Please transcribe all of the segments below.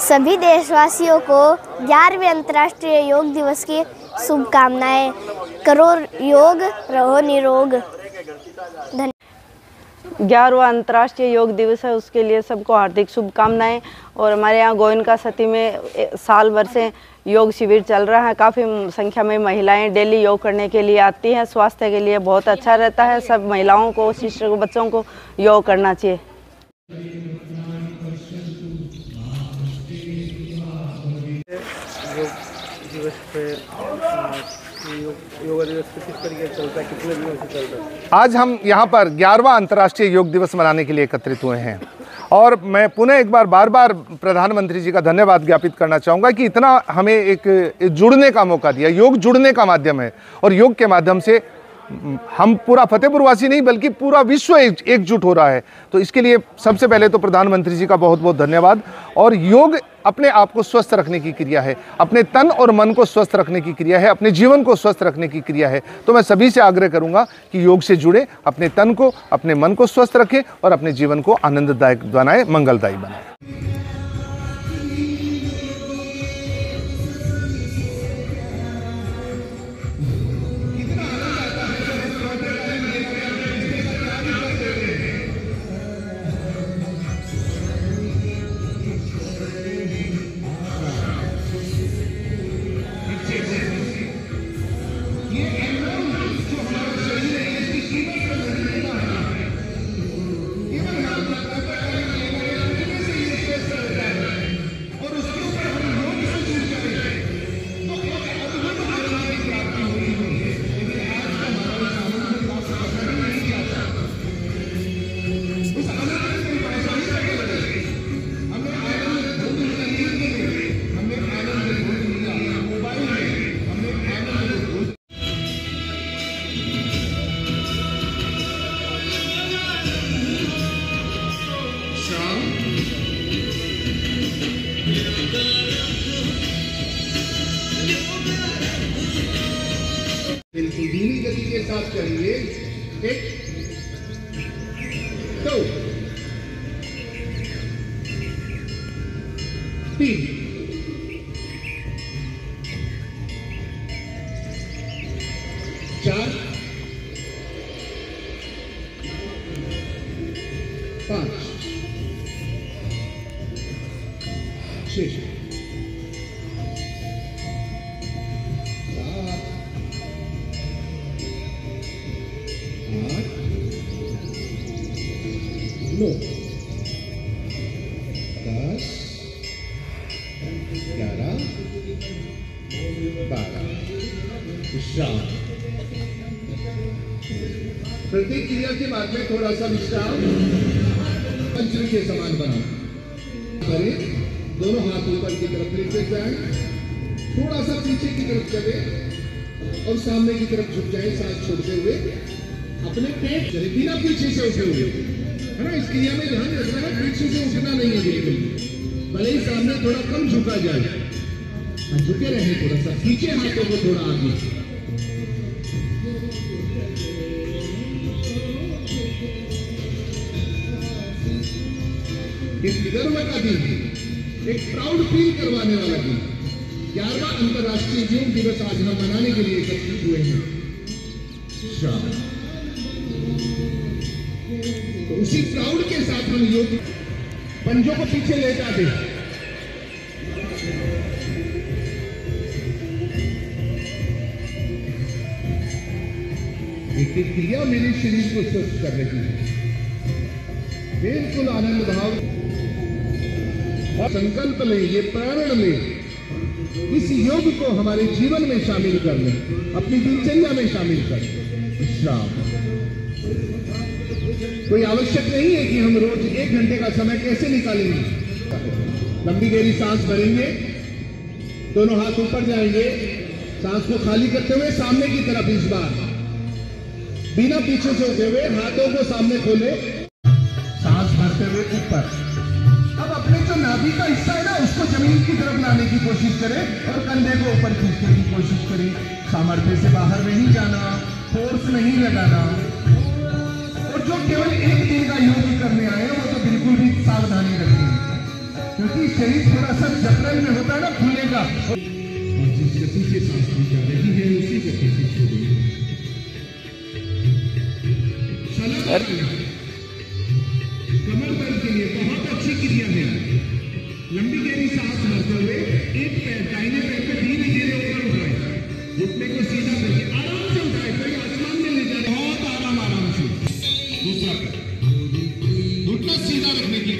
सभी देशवासियों को 11वें अंतर्राष्ट्रीय योग दिवस की शुभकामनाएं। करो योग, रहो निरोग। 11वां अंतर्राष्ट्रीय योग दिवस है, उसके लिए सबको हार्दिक शुभकामनाएं। और हमारे यहाँ गोयनका सती में साल भर से योग शिविर चल रहा है। काफ़ी संख्या में महिलाएं डेली योग करने के लिए आती हैं। स्वास्थ्य के लिए बहुत अच्छा रहता है। सब महिलाओं को, शिष्य को, बच्चों को योग करना चाहिए। योग दिवस पे योग दिवस किस तरीके से चलता है, कितने दिनों से चलता है? आज हम यहाँ पर 11वां अंतर्राष्ट्रीय योग दिवस मनाने के लिए एकत्रित हुए हैं और मैं पुनः एक बार बार प्रधानमंत्री जी का धन्यवाद ज्ञापित करना चाहूँगा कि इतना हमें एक जुड़ने का मौका दिया। योग जुड़ने का माध्यम है और योग के माध्यम से हम पूरा फतेहपुरवासी नहीं बल्कि पूरा विश्व एकजुट हो रहा है। तो इसके लिए सबसे पहले तो प्रधानमंत्री जी का बहुत बहुत धन्यवाद। और योग अपने आप को स्वस्थ रखने की क्रिया है, अपने तन और मन को स्वस्थ रखने की क्रिया है, अपने जीवन को स्वस्थ रखने की क्रिया है। तो मैं सभी से आग्रह करूंगा कि योग से जुड़े, अपने तन को, अपने मन को स्वस्थ रखें और अपने जीवन को आनंददायक बनाएं, मंगलदायी बनाएं। बिल्कुल धीमी गति के साथ करेंगे। 1 2 3 4 5 6 9 10 11 12 विश्राम। प्रत्येक क्रिया के बाद में थोड़ा सा विश्राम, पंचमी के समान बना करें। दोनों हाथ ऊपर की तरफ लेते जाएं, थोड़ा सा पीछे की तरफ चले और सामने की तरफ झुक जाए, सांस छोड़ते हुए अपने पेट चले, बिना पीछे से उठे हुए, है ना। इस क्रिया में ध्यान रखना है, पीछे से उठना नहीं है बिल्कुल। भले ही सामने थोड़ा कम झुका जाए, झुके रहे, थोड़ा सा पीछे, हाथों को थोड़ा आगे। इस गर्व का दिन, एक प्राउड फील करवाने वाला दिन, 11वां अंतर्राष्ट्रीय योग दिवस आज हम मनाने के लिए एकत्रित हुए हैं। तो उसी प्राउड के साथ हम योग, पंजों को पीछे लेटा दें। एक क्रिया मेरे शरीर को स्वस्थ कर रही है, बिल्कुल आनंद भाव और संकल्प लें, ये प्रण लें, इस योग को हमारे जीवन में शामिल कर लें, अपनी दिनचर्या में शामिल कर लें। विश्राम। कोई आवश्यक नहीं है कि हम रोज 1 घंटे का समय कैसे निकालेंगे। लंबी गहरी सांस भरेंगे, दोनों हाथ ऊपर जाएंगे, सांस को खाली करते हुए सामने की तरफ, इस बार बिना पीछे से उठे हुए, हाथों को सामने खोले, सांस भरते हुए ऊपर। अब अपने जो नाभि का हिस्सा है ना, उसको जमीन की तरफ लाने की कोशिश करें और कंधे को ऊपर खींचने की कोशिश करें। सामर्थ्य से बाहर नहीं जाना, फोर्स नहीं लगाना। और जो केवल 1 दिन का योग करने आए हैं, वो तो बिल्कुल भी सावधानी रखें। क्योंकि शरीर थोड़ा सा जबरन में होता है ना, फूलेगा। और जिस गति से सांस ली जा रही है उसी गति से छोड़िए। कमर दर्द के लिए बहुत अच्छी क्रिया है। लंबी गहरी सांस भरते हुए एक पैर, दाहिने पैर को धीरे धीरे ऊपर उठाए, घुटने को सीधा करके आराम से उठाए, कोई आसमान में ले जाए, बहुत आराम से। दूसरा पैर घुटना सीधा रखने की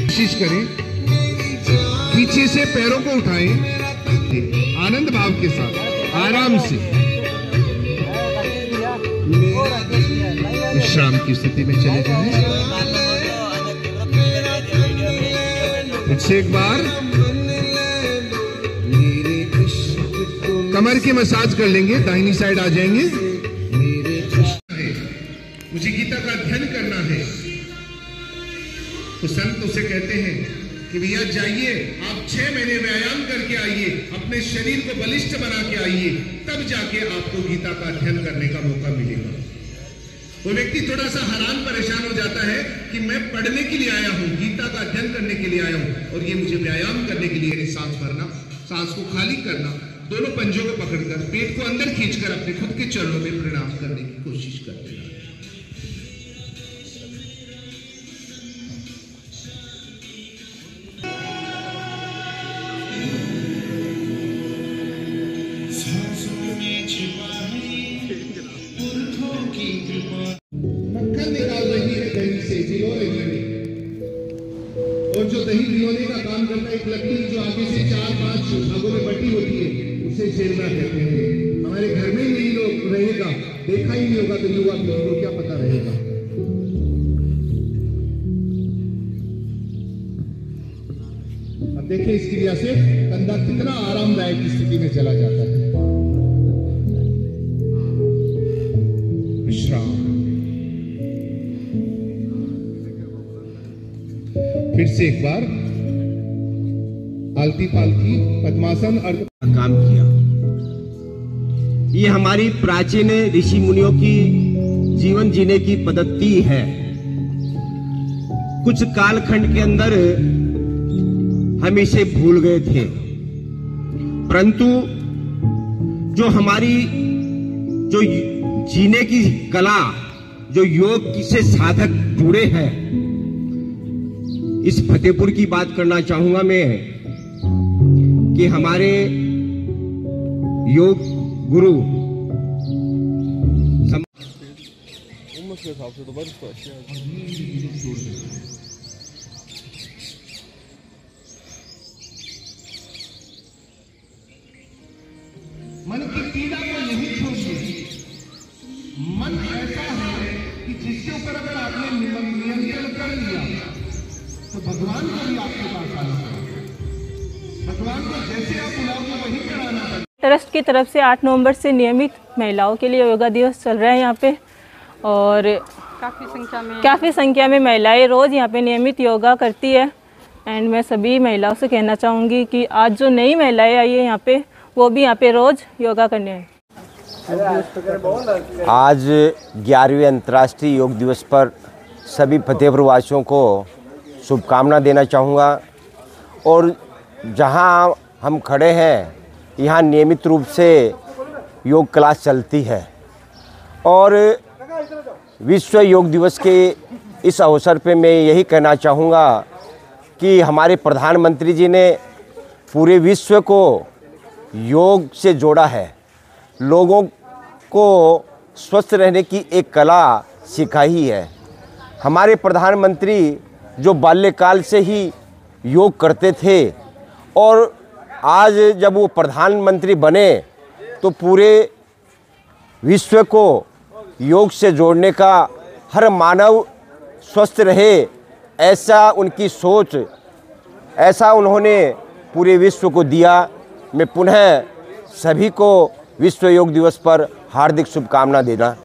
कोशिश करें, पीछे से पैरों को उठाएं, आनंद भाव के साथ आराम से विश्राम की स्थिति में चले जाएं। फिर से एक बार कमर की मसाज कर लेंगे, दाहिनी साइड आ जाएंगे। मुझे गीता का अध्ययन करना है तो संत उसे कहते हैं कि भैया जाइए, आप 6 महीने व्यायाम करके आइए, अपने शरीर को बलिष्ठ बना के आइए, तब जाके आपको गीता का अध्ययन करने का मौका मिलेगा। वो व्यक्ति थोड़ा सा हैरान परेशान हो जाता है कि मैं पढ़ने के लिए आया हूँ, गीता का अध्ययन करने के लिए आया हूँ, और ये मुझे व्यायाम करने के लिए सांस भरना, सांस को खाली करना, दोनों पंजों को पकड़कर पेट को अंदर खींचकर अपने खुद के चरणों में प्रणाम करने की कोशिश करते हैं। मक्खन निकाल रही है दही से, भिगो रही है, और जो दही भिगोने का काम करता है, एक लकड़ी जो आगे से 4-5 भागों में बटी होती है, उसे छेलना कहते हैं। हमारे घर में ही नहीं लोग रहेगा, देखा ही नहीं होगा तो युवा पीढ़ी को क्या पता रहेगा। अब देखिए इस क्रिया से कंधा कितना आरामदायक स्थिति में चला जाता है। विश्राम। फिर से एक बार आलती पालती पद्मासन अर्ध काम किया। ये हमारी प्राचीन ऋषि मुनियों की जीवन जीने की पद्धति है। कुछ कालखंड के अंदर हम इसे भूल गए थे, परंतु जो हमारी जो जीने की कला, जो योग से साधक जुड़े हैं, इस फतेहपुर की बात करना चाहूंगा मैं कि हमारे योग गुरु मन की पीड़ा को नहीं छोड़िए। मन ऐसा है कि जिसके ऊपर अगर आपने नियंत्रण कर लिया तो भगवान को भी आपके पास आना पड़ेगा। भगवान को जैसे आप बुलाओगे वहीं पर आना पड़ेगा। ट्रस्ट की तरफ से 8 नवंबर से नियमित महिलाओं के लिए योगा दिवस चल रहा है यहाँ पे, और काफ़ी संख्या में महिलाएं रोज़ यहाँ पे नियमित योगा करती है। एंड मैं सभी महिलाओं से कहना चाहूँगी कि आज जो नई महिलाएं आई है यहाँ पे, वो भी यहाँ पे रोज़ योगा करने आए। आज 11वें अंतर्राष्ट्रीय योग दिवस पर सभी फतेहपुर वासियों को शुभकामना देना चाहूँगा। और जहाँ हम खड़े हैं यहाँ नियमित रूप से योग क्लास चलती है, और विश्व योग दिवस के इस अवसर पे मैं यही कहना चाहूँगा कि हमारे प्रधानमंत्री जी ने पूरे विश्व को योग से जोड़ा है, लोगों को स्वस्थ रहने की एक कला सिखाई है। हमारे प्रधानमंत्री जो बाल्यकाल से ही योग करते थे, और आज जब वो प्रधानमंत्री बने तो पूरे विश्व को योग से जोड़ने का, हर मानव स्वस्थ रहे, ऐसा उनकी सोच, ऐसा उन्होंने पूरे विश्व को दिया। मैं पुनः सभी को विश्व योग दिवस पर हार्दिक शुभकामना देना